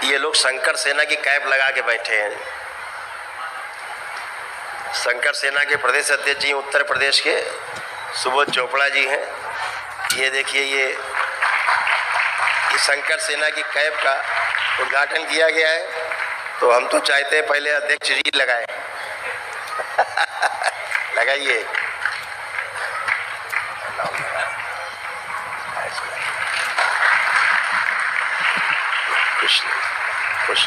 ये लोग शंकर सेना की कैप लगा के बैठे हैं। शंकर सेना के प्रदेश अध्यक्ष जी उत्तर प्रदेश के सुबोध चोपड़ा जी हैं। ये देखिए, ये शंकर सेना की कैप का उद्घाटन किया गया है। तो हम तो चाहते हैं पहले अध्यक्ष जी लगाएं। लगाइए। खुश।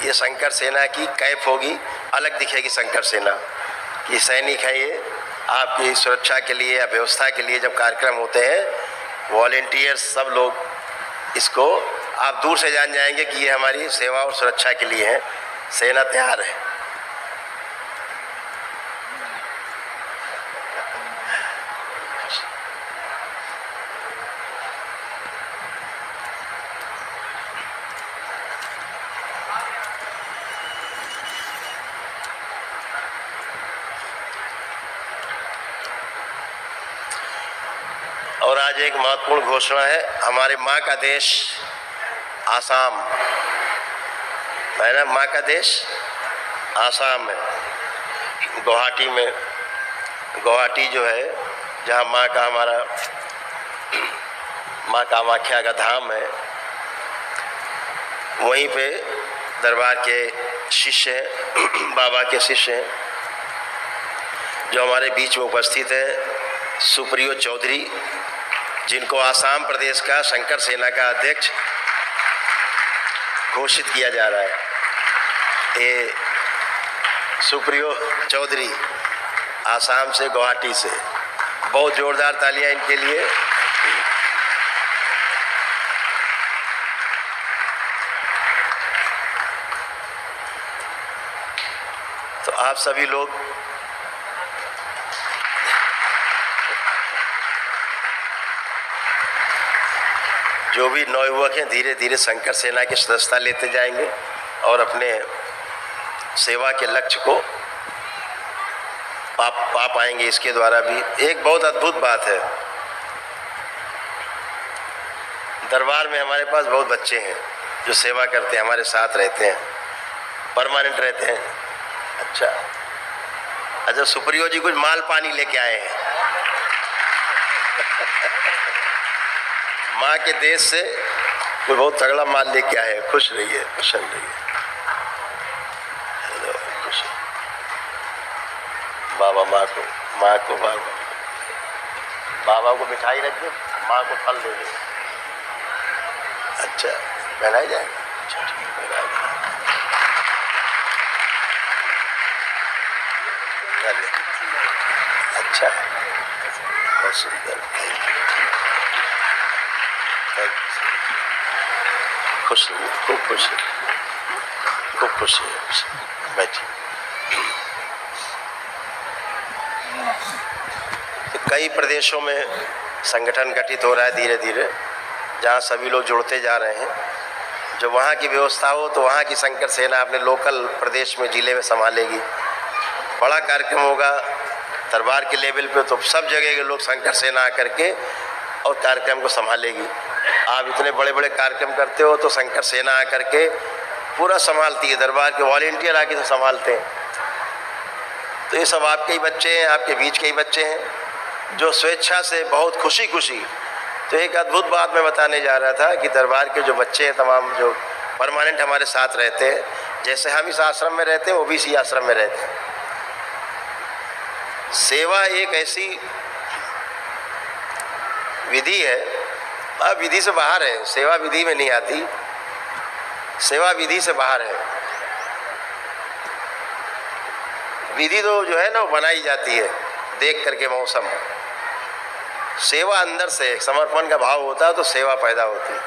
ये शंकर सेना की कैप होगी, अलग दिखेगी शंकर सेना। ये सैनिक है, ये आपकी सुरक्षा के लिए या व्यवस्था के लिए जब कार्यक्रम होते हैं, वॉलेंटियर्स सब लोग इसको आप दूर से जान जाएंगे कि ये हमारी सेवा और सुरक्षा के लिए है। सेना तैयार है। और आज एक महत्वपूर्ण घोषणा है। हमारे माँ का देश आसाम है ना, माँ का देश आसाम में, गुवाहाटी में। गुवाहाटी जो है, जहाँ माँ का हमारा माँ कामाख्या का धाम है, वहीं पे दरबार के शिष्य हैं, बाबा के शिष्य हैं, जो हमारे बीच में उपस्थित है सुप्रियो चौधरी, जिनको आसाम प्रदेश का शंकर सेना का अध्यक्ष घोषित किया जा रहा है। ये सुप्रियो चौधरी आसाम से, गुवाहाटी से। बहुत जोरदार तालियां इनके लिए। तो आप सभी लोग जो भी नवयुवक हैं, धीरे धीरे शंकर सेना की सदस्यता लेते जाएंगे और अपने सेवा के लक्ष्य को पा पाएंगे। इसके द्वारा भी एक बहुत अद्भुत बात है, दरबार में हमारे पास बहुत बच्चे हैं जो सेवा करते हैं, हमारे साथ रहते हैं, परमानेंट रहते हैं। अच्छा, सुप्रियो जी कुछ माल पानी लेके आए हैं माँ के देश से कोई बहुत तगड़ा माल लेके आए हैं। खुश रहिए, खुश रहिए। खुश बाबा, माँ को बाबा को मिठाई रख दे, माँ को फल दे दे। अच्छा, पहनाई जाएगा। अच्छा, अच्छा, बहुत सुंदर। खुश रहिए, खूब खुश है, खूब खुश है। बैठिए। तो कई प्रदेशों में संगठन गठित हो रहा है धीरे धीरे, जहाँ सभी लोग जुड़ते जा रहे हैं। जो वहाँ की व्यवस्था हो तो वहाँ की शंकर सेना अपने लोकल प्रदेश में, जिले में संभालेगी। बड़ा कार्यक्रम होगा दरबार के लेवल पे, तो सब जगह के लोग शंकर सेना आकर के और कार्यक्रम को संभालेगी। आप इतने बड़े बड़े कार्यक्रम करते हो तो शंकर सेना आकर के पूरा संभालती है, दरबार के वॉलेंटियर आके तो संभालते हैं। तो ये सब आपके ही बच्चे हैं, आपके बीच के ही बच्चे हैं, जो स्वेच्छा से बहुत खुशी। तो एक अद्भुत बात मैं बताने जा रहा था कि दरबार के जो बच्चे हैं तमाम, जो परमानेंट हमारे साथ रहते हैं, जैसे हम इस आश्रम में रहते हैं वो भी इसी आश्रम में रहते हैं। सेवा एक ऐसी विधि है, अब विधि से बाहर है। सेवा विधि में नहीं आती, सेवा विधि से बाहर है। विधि तो जो है ना वो बनाई जाती है देख करके मौसम। सेवा अंदर से, समर्पण का भाव होता है तो सेवा पैदा होती है।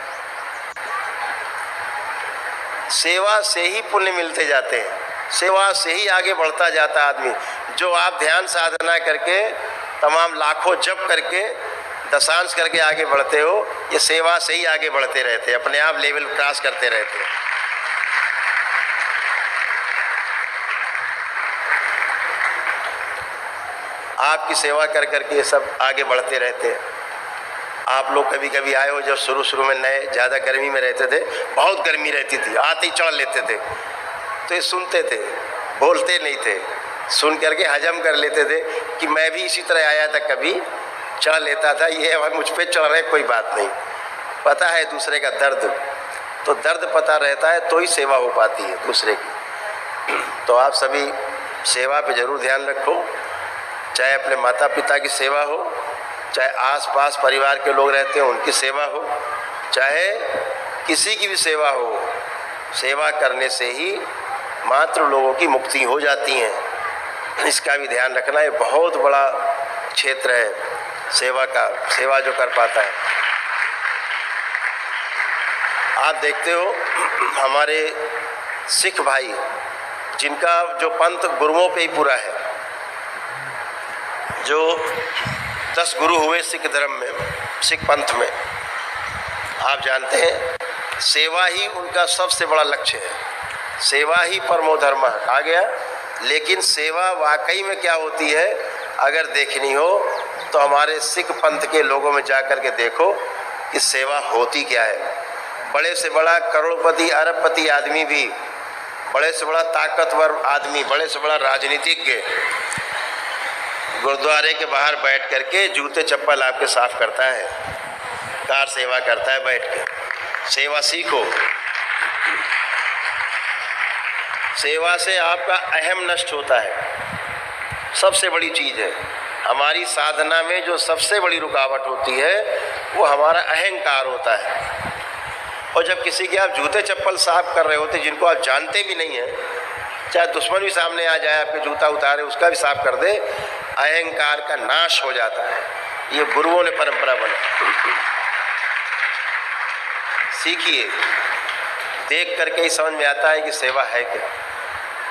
सेवा से ही पुण्य मिलते जाते हैं, सेवा से ही आगे बढ़ता जाता आदमी। जो आप ध्यान साधना करके, तमाम लाखों जप करके, दशांश करके आगे बढ़ते हो, ये सेवा से ही आगे बढ़ते रहते हैं, अपने आप लेवल क्रॉस करते रहते हैं। आपकी सेवा कर करके ये सब आगे बढ़ते रहते हैं। आप लोग कभी कभी आए हो, जब शुरू शुरू में नए ज़्यादा गर्मी में रहते थे, बहुत गर्मी रहती थी, आते ही चढ़ लेते थे, तो ये सुनते थे, बोलते नहीं थे, सुन करके हजम कर लेते थे कि मैं भी इसी तरह आया था, कभी चढ़ लेता था, ये अब मुझ पे चढ़ रहे, कोई बात नहीं। पता है दूसरे का दर्द, तो दर्द पता रहता है तो ही सेवा हो पाती है दूसरे की। तो आप सभी सेवा पे ज़रूर ध्यान रखो, चाहे अपने माता पिता की सेवा हो, चाहे आसपास परिवार के लोग रहते हैं उनकी सेवा हो, चाहे किसी की भी सेवा हो। सेवा करने से ही मात्र लोगों की मुक्ति हो जाती है, इसका भी ध्यान रखना। ये बहुत बड़ा क्षेत्र है सेवा का, सेवा जो कर पाता है। आप देखते हो हमारे सिख भाई, जिनका जो पंथ गुरुओं पे ही पूरा है, जो 10 गुरु हुए सिख धर्म में, सिख पंथ में, आप जानते हैं सेवा ही उनका सबसे बड़ा लक्ष्य है। सेवा ही परमो धर्म कहा गया। लेकिन सेवा वाकई में क्या होती है अगर देखनी हो तो हमारे सिख पंथ के लोगों में जाकर के देखो कि सेवा होती क्या है। बड़े से बड़ा करोड़पति अरबपति आदमी भी, बड़े से बड़ा ताकतवर आदमी, बड़े से बड़ा राजनीतिज्ञ गुरुद्वारे के बाहर बैठ करके जूते चप्पल आपके साफ करता है, कार सेवा करता है बैठ के। सेवा सीखो। सेवा से आपका अहम नष्ट होता है, सबसे बड़ी चीज़ है। हमारी साधना में जो सबसे बड़ी रुकावट होती है वो हमारा अहंकार होता है। और जब किसी के आप जूते चप्पल साफ कर रहे होते जिनको आप जानते भी नहीं हैं, चाहे दुश्मन भी सामने आ जाए आपके जूता उतारे उसका भी साफ कर दे, अहंकार का नाश हो जाता है। ये गुरुओं ने परंपरा बना। सीखिए, देख करके ही समझ में आता है कि सेवा है क्या।